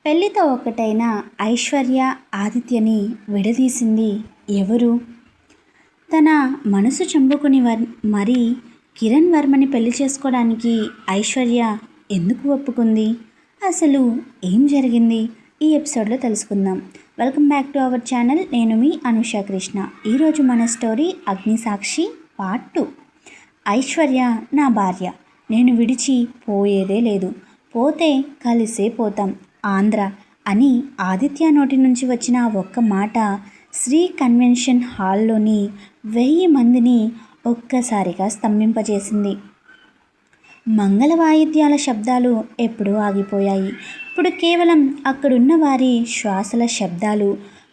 పెళ్లితో ఒక్కటైన ఐశ్వర్య ఆదిత్యని విడదీసింది ఎవరు? తన మనసు చంపుకుని మరీ కిరణ్ వర్మని పెళ్లి చేసుకోవడానికి ఐశ్వర్య ఎందుకు ఒప్పుకుంది? అసలు ఏం జరిగింది? ఈ ఎపిసోడ్లో తెలుసుకుందాం. Welcome back to our channel. నేను మీ అనుష కృష్ణ. ఈరోజు మన స్టోరీ అగ్నిసాక్షి పార్ట్ 2. ఐశ్వర్య నా భార్య, నేను విడిచి పోయేదే లేదు, పోతే కలిసే పోతాం ఆంధ్ర అని ఆదిత్య నోటి నుంచి వచ్చిన ఒక్క మాట శ్రీ కన్వెన్షన్ హాల్లోని 1000 మందిని ఒక్కసారిగా స్తంభింపజేసింది. మంగళ వాయిద్యాల శబ్దాలు ఎప్పుడూ ఆగిపోయాయి. ఇప్పుడు కేవలం అక్కడున్న వారి శ్వాసల శబ్దాలు,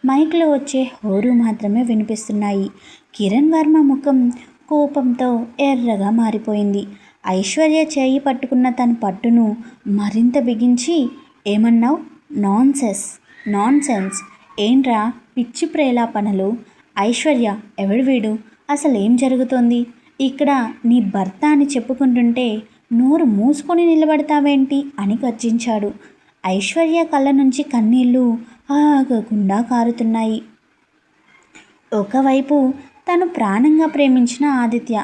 మైక్లో వచ్చే హోరు మాత్రమే వినిపిస్తున్నాయి. కిరణ్ వర్మ ముఖం కోపంతో ఎర్రగా మారిపోయింది. ఐశ్వర్య చేయి పట్టుకున్న తన పట్టును మరింత బిగించి, ఏమన్నావు? నాన్సెన్స్ ఏంట్రా పిచ్చి ప్రేలాపనలు? ఐశ్వర్య, ఎవడు వీడు? అసలు ఏం జరుగుతోంది ఇక్కడ? నీ భర్త అని చెప్పుకుంటుంటే నోరు మూసుకొని నిలబడతావేంటి అని గర్జించాడు. ఐశ్వర్య కళ్ళ నుంచి కన్నీళ్లు ఆగకుండా కారుతున్నాయి. ఒకవైపు తను ప్రాణంగా ప్రేమించిన ఆదిత్య,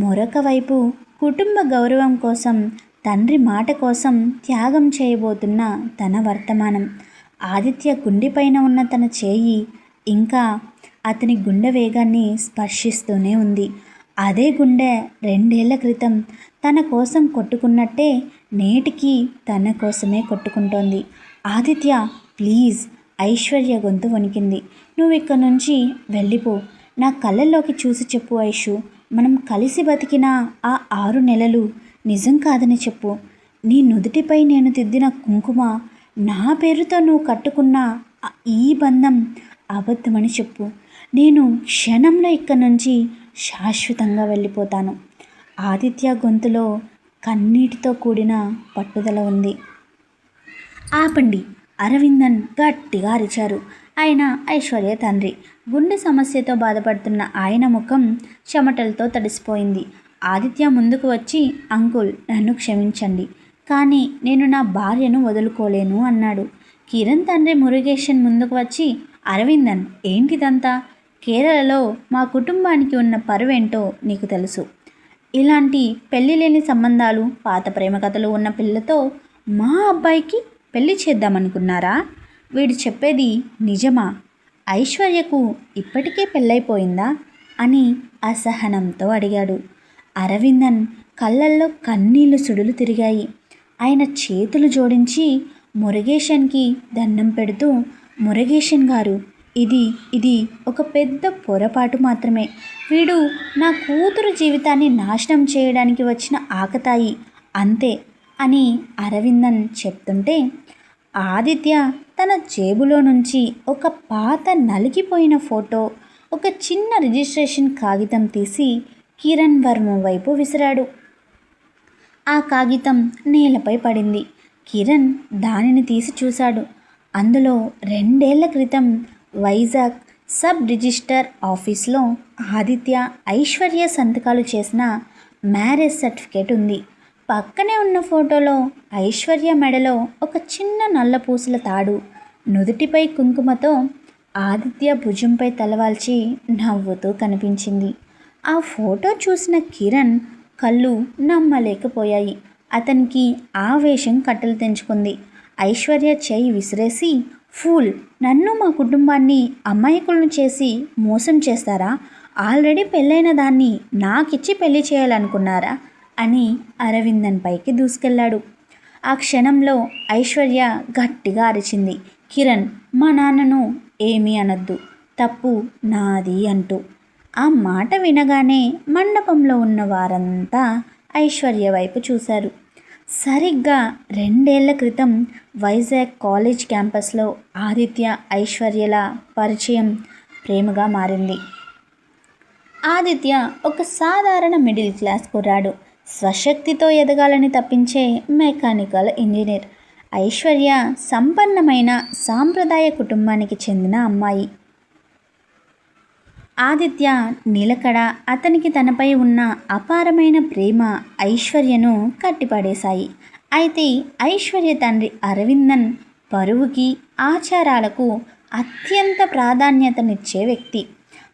మరొక వైపు కుటుంబ గౌరవం కోసం, తండ్రి మాట కోసం త్యాగం చేయబోతున్న తన వర్తమానం. ఆదిత్య గుండెపైన ఉన్న తన చేయి ఇంకా అతని గుండె వేగాన్ని స్పర్శిస్తూనే ఉంది. అదే గుండె 2 ఏళ్ల క్రితం తన కోసం కొట్టుకున్నట్టే నేటికి తన కోసమే కొట్టుకుంటోంది. ఆదిత్య, ప్లీజ్. ఐశ్వర్య గొంతు వణికింది. నువ్వు ఇక్కడ నుంచి వెళ్ళిపో. నా కళ్ళల్లోకి చూసి చెప్పు ఐషు, మనం కలిసి బతికిన ఆ 6 నెలలు నిజం కాదని చెప్పు. నీ నుదుటిపై నేను దిద్దిన కుంకుమ, నా పేరుతో నువ్వు కట్టుకున్న ఈ బంధం అబద్ధమని చెప్పు. నేను క్షణంలో ఇక్కడి నుంచి శాశ్వతంగా వెళ్ళిపోతాను. ఆదిత్య గొంతులో కన్నీటితో కూడిన పట్టుదల ఉంది. ఆపండి! అరవిందన్ గట్టిగా అరిచారు. ఆయన ఐశ్వర్య తండ్రి. గుండె సమస్యతో బాధపడుతున్న ఆయన ముఖం చెమటలతో తడిసిపోయింది. ఆదిత్య ముందుకు వచ్చి, అంకుల్, నన్ను క్షమించండి, కానీ నేను నా భార్యను వదులుకోలేను అన్నాడు. కిరణ్ తండ్రి మురుగేషన్ ముందుకు వచ్చి, అరవిందన్, ఏంటిదంతా? కేరళలో మా కుటుంబానికి ఉన్న పరువేంటో నీకు తెలుసు. ఇలాంటి పెళ్లి లేని సంబంధాలు, పాత ప్రేమ కథలు ఉన్న పిల్లతో మా అబ్బాయికి పెళ్లి చేద్దామనుకున్నారా? వీడు చెప్పేది నిజమా? ఐశ్వర్యకు ఇప్పటికే పెళ్ళైపోయిందా అని అసహనంతో అడిగాడు. అరవిందన్ కళ్ళల్లో కన్నీళ్లు సుడులు తిరిగాయి. ఆయన చేతులు జోడించి మురుగేషన్కి దండం పెడుతూ, మురుగేషన్ గారు, ఇది ఒక పెద్ద పొరపాటు మాత్రమే. వీడు నా కూతురు జీవితాన్ని నాశనం చేయడానికి వచ్చిన ఆకతాయి, అంతే అని అరవిందన్ చెప్తుంటే, ఆదిత్య తన జేబులో నుంచి ఒక పాత నలిగిపోయిన ఫోటో, ఒక చిన్న రిజిస్ట్రేషన్ కాగితం తీసి కిరణ్ వర్మ వైపు విసిరాడు. ఆ కాగితం నేలపై పడింది. కిరణ్ దానిని తీసి చూశాడు. అందులో 2 ఏళ్ల క్రితం వైజాగ్ సబ్ రిజిస్టర్ ఆఫీస్లో ఆదిత్య, ఐశ్వర్య సంతకాలు చేసిన మ్యారేజ్ సర్టిఫికేట్ ఉంది. పక్కనే ఉన్న ఫోటోలో ఐశ్వర్య మెడలో ఒక చిన్న నల్ల పూసల తాడు, నుదుటిపై కుంకుమతో ఆదిత్య భుజంపై తలవాల్చి నవ్వుతూ కనిపించింది. ఆ ఫోటో చూసిన కిరణ్ కళ్ళు నమ్మలేకపోయాయి. అతనికి ఆవేశం కట్టలు తెంచుకుంది. ఐశ్వర్య చేయి విసిరేసి, ఫూల్, నన్ను మా కుటుంబాన్ని అమాయకులను చేసి మోసం చేస్తారా? ఆల్రెడీ పెళ్ళైన దాన్ని నాకిచ్చి పెళ్లి చేయాలనుకున్నారా అని అరవిందన్ పైకి దూసుకెళ్లాడు. ఆ క్షణంలో ఐశ్వర్య గట్టిగా అరిచింది, కిరణ్, మా నాన్నను ఏమీ అనొద్దు, తప్పు నాది అంటూ. ఆ మాట వినగానే మండపంలో ఉన్న వారంతా ఐశ్వర్య వైపు చూశారు. సరిగ్గా 2 ఏళ్ల క్రితం వైజాగ్ కాలేజ్ క్యాంపస్లో ఆదిత్య, ఐశ్వర్యల పరిచయం ప్రేమగా మారింది. ఆదిత్య ఒక సాధారణ మిడిల్ క్లాస్ కుర్రాడు, స్వశక్తితో ఎదగాలని తప్పించే మెకానికల్ ఇంజనీర్. ఐశ్వర్య సంపన్నమైన సాంప్రదాయ కుటుంబానికి చెందిన అమ్మాయి. ఆదిత్య నిలకడ, అతనికి తనపై ఉన్న అపారమైన ప్రేమ ఐశ్వర్యను కట్టిపడేశాయి. అయితే ఐశ్వర్య తండ్రి అరవిందన్ పరువుకి, ఆచారాలకు అత్యంత ప్రాధాన్యతనిచ్చే వ్యక్తి.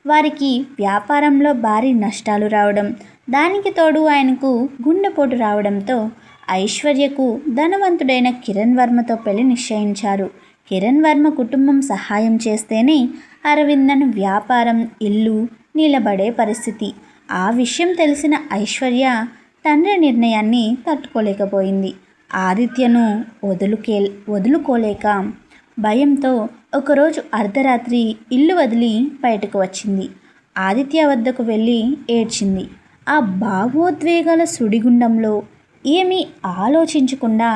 వారికి వ్యాపారంలో భారీ నష్టాలు రావడం, దానికి తోడు ఆయనకు గుండెపోటు రావడంతో ఐశ్వర్యకు ధనవంతుడైన కిరణ్ వర్మతో పెళ్లి నిశ్చయించారు. కిరణ్ వర్మ కుటుంబం సహాయం చేస్తేనే అరవిందన్ వ్యాపారం, ఇల్లు నిలబడే పరిస్థితి. ఆ విషయం తెలిసిన ఐశ్వర్య తండ్రి నిర్ణయాన్ని తట్టుకోలేకపోయింది. ఆదిత్యను వదులుకోలేక భయంతో ఒకరోజు అర్ధరాత్రి ఇల్లు వదిలి బయటకు వచ్చింది. ఆదిత్య వద్దకు వెళ్ళి ఏడ్చింది. ఆ భావోద్వేగాల సుడిగుండంలో ఏమీ ఆలోచించకుండా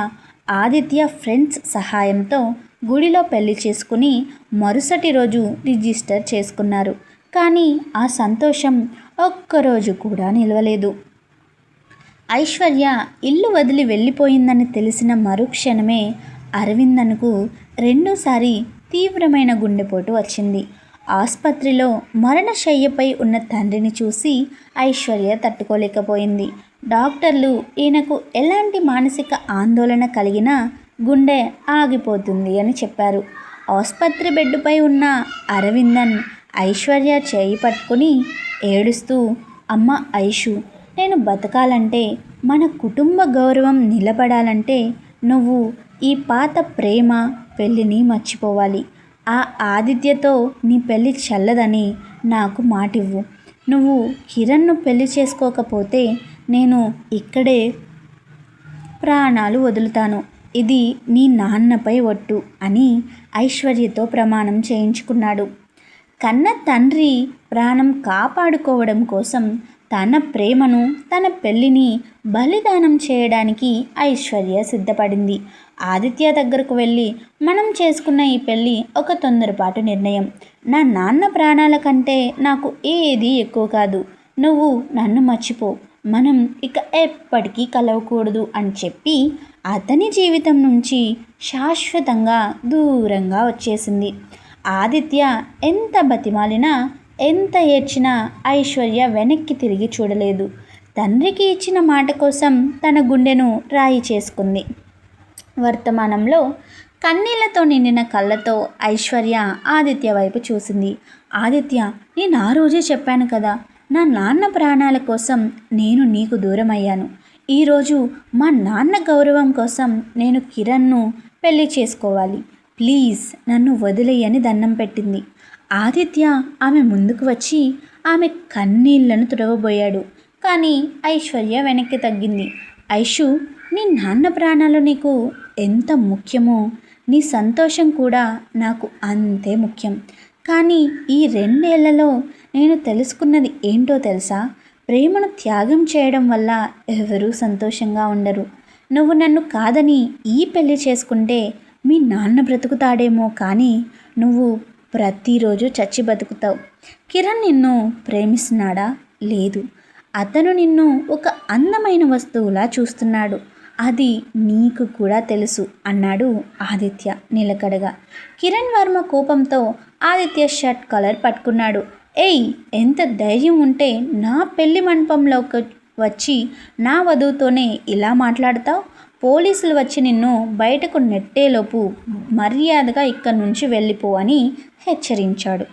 ఆదిత్య ఫ్రెండ్స్ సహాయంతో గుడిలో పెళ్లి చేసుకుని మరుసటి రోజు రిజిస్టర్ చేసుకున్నారు. కానీ ఆ సంతోషం ఒక్కరోజు కూడా నిలవలేదు. ఐశ్వర్య ఇల్లు వదిలి వెళ్ళిపోయిందని తెలిసిన మరుక్షణమే అరవిందన్కు రెండోసారి తీవ్రమైన గుండెపోటు వచ్చింది. ఆసుపత్రిలో మరణశయ్యపై ఉన్న తండ్రిని చూసి ఐశ్వర్య తట్టుకోలేకపోయింది. డాక్టర్లు ఈయనకు ఎలాంటి మానసిక ఆందోళన కలిగినా గుండె ఆగిపోతుంది అని చెప్పారు. ఆసుపత్రి బెడ్డుపై ఉన్న అరవిందన్ ఐశ్వర్య చేయి పట్టుకుని ఏడుస్తూ, అమ్మ ఐషు, నేను బతకాలంటే, మన కుటుంబ గౌరవం నిలబడాలంటే నువ్వు ఈ పాత ప్రేమ పెళ్ళిని మర్చిపోవాలి. ఆ ఆదిత్యతో నీ పెళ్ళి చల్లదని నాకు మాటివ్వు. నువ్వు కిరణ్ను పెళ్లి చేసుకోకపోతే నేను ఇక్కడే ప్రాణాలు వదులుతాను. ఇది నీ నాన్నపై ఒట్టు అని ఐశ్వర్యతో ప్రమాణం చేయించుకున్నాడు. కన్న తండ్రి ప్రాణం కాపాడుకోవడం కోసం తన ప్రేమను, తన పెళ్ళిని బలిదానం చేయడానికి ఐశ్వర్య సిద్ధపడింది. ఆదిత్య దగ్గరకు వెళ్ళి, మనం చేసుకున్న ఈ పెళ్ళి ఒక తొందరపాటు నిర్ణయం. నా నాన్న ప్రాణాల కంటే నాకు ఏది ఎక్కువ కాదు. నువ్వు నన్ను మర్చిపో. మనం ఇక ఎప్పటికీ కలవకూడదు అని చెప్పి అతని జీవితం నుంచి శాశ్వతంగా దూరంగా వచ్చేసింది. ఆదిత్య ఎంత బతిమాలినా, ఎంత ఏడ్చినా ఐశ్వర్య వెనక్కి తిరిగి చూడలేదు. తండ్రికి ఇచ్చిన మాట కోసం తన గుండెను రాయి చేసుకుంది. వర్తమానంలో కన్నీళ్లతో నిండిన కళ్ళతో ఐశ్వర్య ఆదిత్య వైపు చూసింది. ఆదిత్య, నేను ఆ రోజే చెప్పాను కదా, నా నాన్న ప్రాణాల కోసం నేను నీకు దూరం అయ్యాను. ఈరోజు మా నాన్న గౌరవం కోసం నేను కిరణ్ను పెళ్లి చేసుకోవాలి. ప్లీజ్ నన్ను వదిలేయని దండం పెట్టింది. ఆదిత్య ఆమె ముందుకు వచ్చి ఆమె కన్నీళ్లను తుడవబోయాడు. కానీ ఐశ్వర్య వెనక్కి తగ్గింది. ఐషు, నీ నాన్న ప్రాణాలు నీకు ఎంత ముఖ్యమో నీ సంతోషం కూడా నాకు అంతే ముఖ్యం. కానీ ఈ 2 ఏళ్లలో నేను తెలుసుకున్నది ఏంటో తెలుసా? ప్రేమను త్యాగం చేయడం వల్ల ఎవరూ సంతోషంగా ఉండరు. నువ్వు నన్ను కాదని ఈ పెళ్లి చేసుకుంటే మీ నాన్న బ్రతుకుతాడేమో, కానీ నువ్వు ప్రతిరోజు చచ్చి బతుకుతావు. కిరణ్ నిన్ను ప్రేమిస్తున్నాడా? లేదు. అతను నిన్ను ఒక అందమైన వస్తువులా చూస్తున్నాడు. అది నీకు కూడా తెలుసు అన్నాడు ఆదిత్య నిలకడగా. కిరణ్ వర్మ కోపంతో ఆదిత్య షర్ట్ కాలర్ పట్టుకున్నాడు. ఏయ్, ఎంత ధైర్యం ఉంటే నా పెళ్లి మండపంలోకి వచ్చి నా వధువుతోనే ఇలా మాట్లాడతావు? పోలీసులు వచ్చి నిన్ను బయటకు నెట్టేలోపు మర్యాదగా ఇక్కడి నుంచి వెళ్ళిపో అని హెచ్చరించాడు.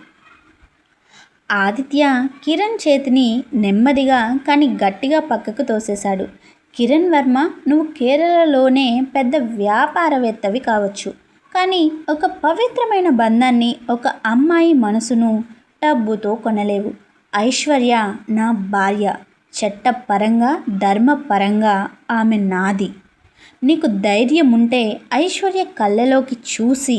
ఆదిత్య కిరణ్ చేతిని నెమ్మదిగా కానీ గట్టిగా పక్కకు తోసేశాడు. కిరణ్ వర్మ, నువ్వు కేరళలోనే పెద్ద వ్యాపారవేత్తవి కావచ్చు, కానీ ఒక పవిత్రమైన బంధాన్ని, ఒక అమ్మాయి మనసును డబ్బుతో కొనలేవు. ఐశ్వర్య నా భార్య. చట్టపరంగా, ధర్మపరంగా ఆమె నాది. నీకు ధైర్యం ఉంటే ఐశ్వర్య కళ్ళలోకి చూసి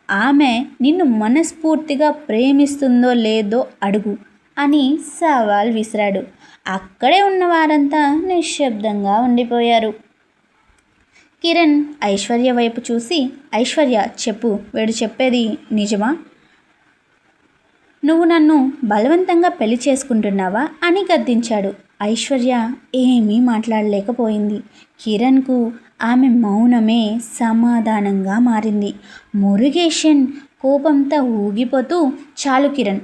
ఆమె నిన్ను మనస్ఫూర్తిగా ప్రేమిస్తుందో లేదో అడుగు అని సవాల్ విసిరాడు. అక్కడే ఉన్న వారంతా నిశ్శబ్దంగా ఉండిపోయారు. కిరణ్ ఐశ్వర్య వైపు చూసి, ఐశ్వర్య చెప్పు, వీడు చెప్పేది నిజమా? నువ్వు నన్ను బలవంతంగా పెళ్లి చేసుకుంటున్నావా అని గద్దించాడు. ఐశ్వర్య ఏమీ మాట్లాడలేకపోయింది. కిరణ్కు ఆమె మౌనమే సమాధానంగా మారింది. మురుగేషన్ కోపంతో ఊగిపోతూ, చాలు కిరణ్,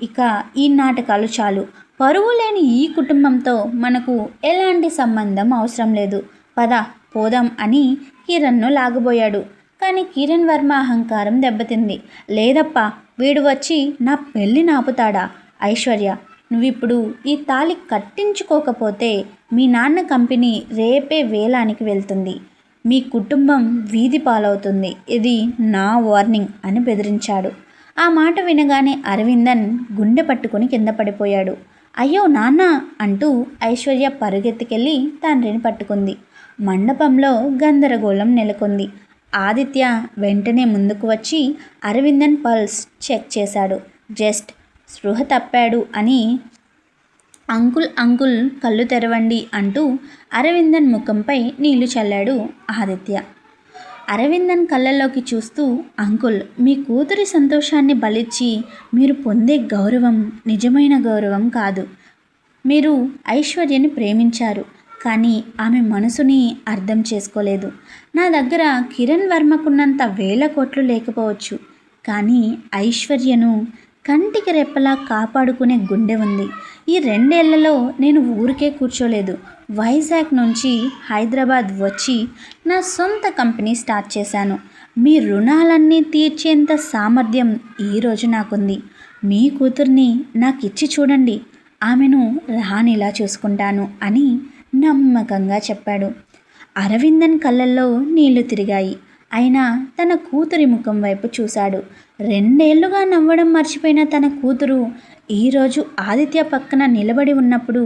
ఇక ఈ నాటకాలు చాలు. పరువు లేని ఈ కుటుంబంతో మనకు ఎలాంటి సంబంధం అవసరం లేదు. పద పోదాం అని కిరణ్ను లాగబోయాడు. కానీ కిరణ్ వర్మ అహంకారం దెబ్బతింది. లేదప్పా, వీడు వచ్చి నా పెళ్ళిని ఆపుతాడా? ఐశ్వర్య, నువ్విప్పుడు ఈ తాళి కట్టించుకోకపోతే మీ నాన్న కంపెనీ రేపే వేలానికి వెళ్తుంది, మీ కుటుంబం వీధి పాలవుతుంది, ఇది నా వార్నింగ్ అని బెదిరించాడు. ఆ మాట వినగానే అరవిందన్ గుండె పట్టుకుని కింద పడిపోయాడు. అయ్యో నాన్న అంటూ ఐశ్వర్య పరుగెత్తుకెళ్ళి తండ్రిని పట్టుకుంది. మండపంలో గందరగోళం నెలకొంది. ఆదిత్య వెంటనే ముందుకు వచ్చి అరవిందన్ పల్స్ చెక్ చేశాడు. జస్ట్ స్పృహ తప్పాడు అని. అంకుల్ కళ్ళు తెరవండి అంటూ అరవిందన్ ముఖంపై నీళ్లు చల్లాడు ఆదిత్య. అరవిందన్ కళ్ళల్లోకి చూస్తూ, అంకుల్, మీ కూతురి సంతోషాన్ని బలిచ్చి మీరు పొందే గౌరవం నిజమైన గౌరవం కాదు. మీరు ఐశ్వర్యని ప్రేమించారు, కానీ ఆమె మనసుని అర్థం చేసుకోలేదు. నా దగ్గర కిరణ్ వర్మకున్నంత 1000 కోట్లు లేకపోవచ్చు, కానీ ఐశ్వర్యను కంటికి రెప్పలా కాపాడుకునే గుండె ఉంది. ఈ 2 ఏళ్లలో నేను ఊరికే కూర్చోలేదు. వైజాగ్ నుంచి హైదరాబాద్ వచ్చి నా సొంత కంపెనీ స్టార్ట్ చేశాను. మీ రుణాలన్నీ తీర్చేంత సామర్థ్యం ఈరోజు నాకుంది. మీ కూతుర్ని నాకిచ్చి చూడండి, ఆమెను రాణిలా చూసుకుంటాను అని నమ్మకంగా చెప్పాడు. అరవిందన్ కళ్ళల్లో నీళ్లు తిరిగాయి. అయినా తన కూతురి ముఖం వైపు చూశాడు. 2 ఏళ్లుగా నవ్వడం మర్చిపోయిన తన కూతురు ఈరోజు ఆదిత్య పక్కన నిలబడి ఉన్నప్పుడు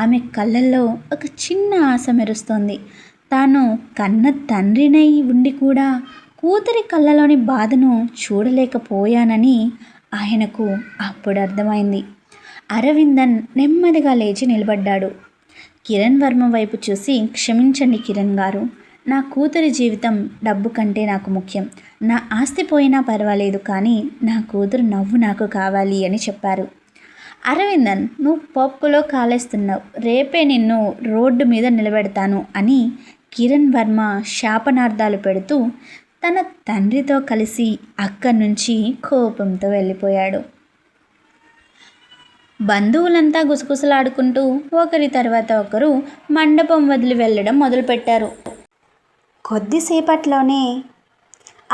ఆమె కళ్ళల్లో ఒక చిన్న ఆశ మెరుస్తోంది. తాను కన్న తండ్రినై ఉండి కూడా కూతురి కళ్ళలోని బాధను చూడలేకపోయానని ఆయనకు అప్పుడు అర్థమైంది. అరవిందన్ నెమ్మదిగా లేచి నిలబడ్డాడు. కిరణ్ వర్మ వైపు చూసి, క్షమించండి కిరణ్ గారు, నా కూతురి జీవితం డబ్బు కంటే నాకు ముఖ్యం. నా ఆస్తి పోయినా పర్వాలేదు, కానీ నా కూతురు నవ్వు నాకు కావాలి అని చెప్పారు. అరవిందన్, నువ్వు పప్పులో కాలేస్తున్నావు, రేపే నిన్ను రోడ్డు మీద నిలబెడతాను అని కిరణ్ వర్మ శాపనార్థాలు పెడుతూ తన తండ్రితో కలిసి అక్కడి నుంచి కోపంతో వెళ్ళిపోయాడు. బంధువులంతా గుసగుసలాడుకుంటూ ఒకరి తర్వాత ఒకరు మండపం వదిలి వెళ్ళడం మొదలుపెట్టారు. కొద్దిసేపట్లోనే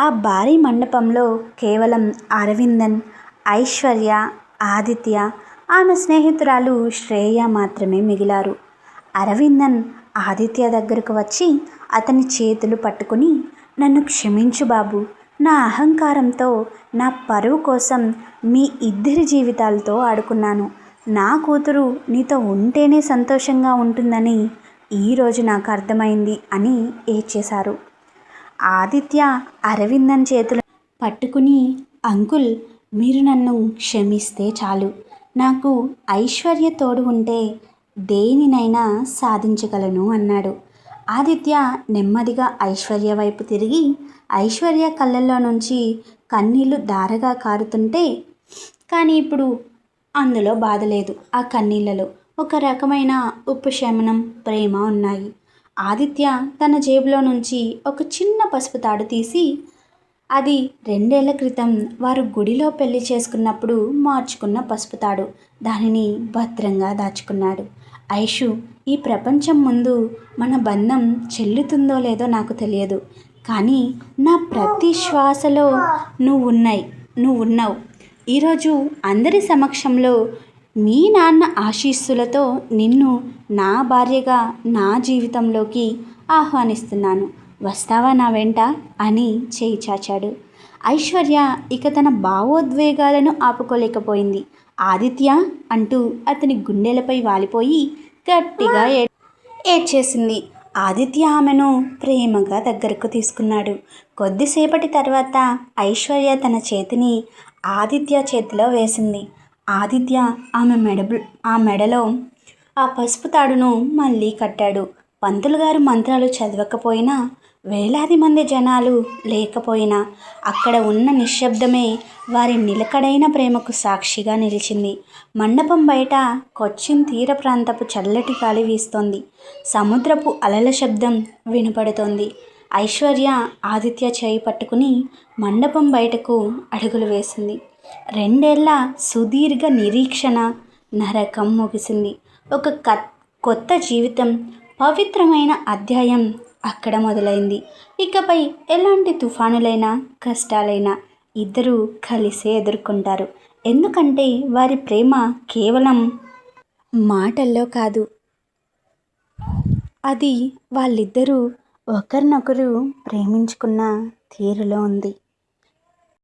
ఆ భారీ మండపంలో కేవలం అరవిందన్, ఐశ్వర్య, ఆదిత్య, ఆమె స్నేహితురాలు శ్రేయ మాత్రమే మిగిలారు. అరవిందన్ ఆదిత్య దగ్గరకు వచ్చి అతని చేతులు పట్టుకుని, నన్ను క్షమించు బాబు, నా అహంకారంతో, నా పరువు కోసం మీ ఇద్దరి జీవితాలతో ఆడుకున్నాను. నా కూతురు నీతో ఉంటేనే సంతోషంగా ఉంటుందని ఈరోజు నాకు అర్థమైంది అని ఏడ్చేశారు. ఆదిత్య అరవిందన్ చేతులు పట్టుకుని, అంకుల్, మీరు నన్ను క్షమిస్తే చాలు. నాకు ఐశ్వర్య తోడు ఉంటే దేనినైనా సాధించగలను అన్నాడు. ఆదిత్య నెమ్మదిగా ఐశ్వర్య వైపు తిరిగి, ఐశ్వర్య కళ్ళల్లో నుంచి కన్నీళ్లు ధారగా కారుతుంటే, కానీ ఇప్పుడు అందులో బాధ లేదు. ఆ కన్నీళ్లలో ఒక రకమైన ఉపశమనం, ప్రేమ ఉన్నాయి. ఆదిత్య తన జేబులో నుంచి ఒక చిన్న పసుపు తాడు తీసి, అది 2 ఏళ్ల క్రితం వారు గుడిలో పెళ్లి చేసుకున్నప్పుడు మార్చుకున్న పసుపు తాడు, దానిని భద్రంగా దాచుకున్నాడు. ఐషు, ఈ ప్రపంచం ముందు మన బంధం చెల్లుతుందో లేదో నాకు తెలియదు, కానీ నా ప్రతి శ్వాసలో నువ్వున్నావు. ఈరోజు అందరి సమక్షంలో మీ నాన్న ఆశీస్సులతో నిన్ను నా భార్యగా నా జీవితంలోకి ఆహ్వానిస్తున్నాను. వస్తావా నా వెంట అని చేయి చాచాడు. ఐశ్వర్య ఇక తన భావోద్వేగాలను ఆపుకోలేకపోయింది. ఆదిత్య అంటూ అతని గుండెలపై వాలిపోయి గట్టిగా ఏడ్చేసింది. ఆదిత్య ఆమెను ప్రేమగా దగ్గరకు తీసుకున్నాడు. కొద్దిసేపటి తర్వాత ఐశ్వర్య తన చేతిని ఆదిత్య చేతిలో వేసింది. ఆదిత్య ఆ మెడలో ఆ పసుపు తాడును మళ్ళీ కట్టాడు. పంతులు గారు మంత్రాలు చదవకపోయినా, వేలాది మంది జనాలు లేకపోయినా, అక్కడ ఉన్న నిశ్శబ్దమే వారి నిలకడైన ప్రేమకు సాక్షిగా నిలిచింది. మండపం బయట కొచ్చిన్ తీర ప్రాంతపు చల్లటి గాలి వీస్తోంది. సముద్రపు అలల శబ్దం వినపడుతోంది. ఐశ్వర్య ఆదిత్య చేయి పట్టుకుని మండపం బయటకు అడుగులు వేసింది. 2 ఏళ్ల సుదీర్ఘ నిరీక్షణ నరకం ముగిసింది. ఒక కొత్త జీవితం, పవిత్రమైన అధ్యాయం అక్కడ మొదలైంది. ఇకపై ఎలాంటి తుఫానులైనా కష్టాలైనా ఇద్దరూ కలిసే ఎదుర్కొంటారు. ఎందుకంటే వారి ప్రేమ కేవలం మాటల్లో కాదు, అది వాళ్ళిద్దరూ ఒకరినొకరు ప్రేమించుకున్న తీరులో ఉంది.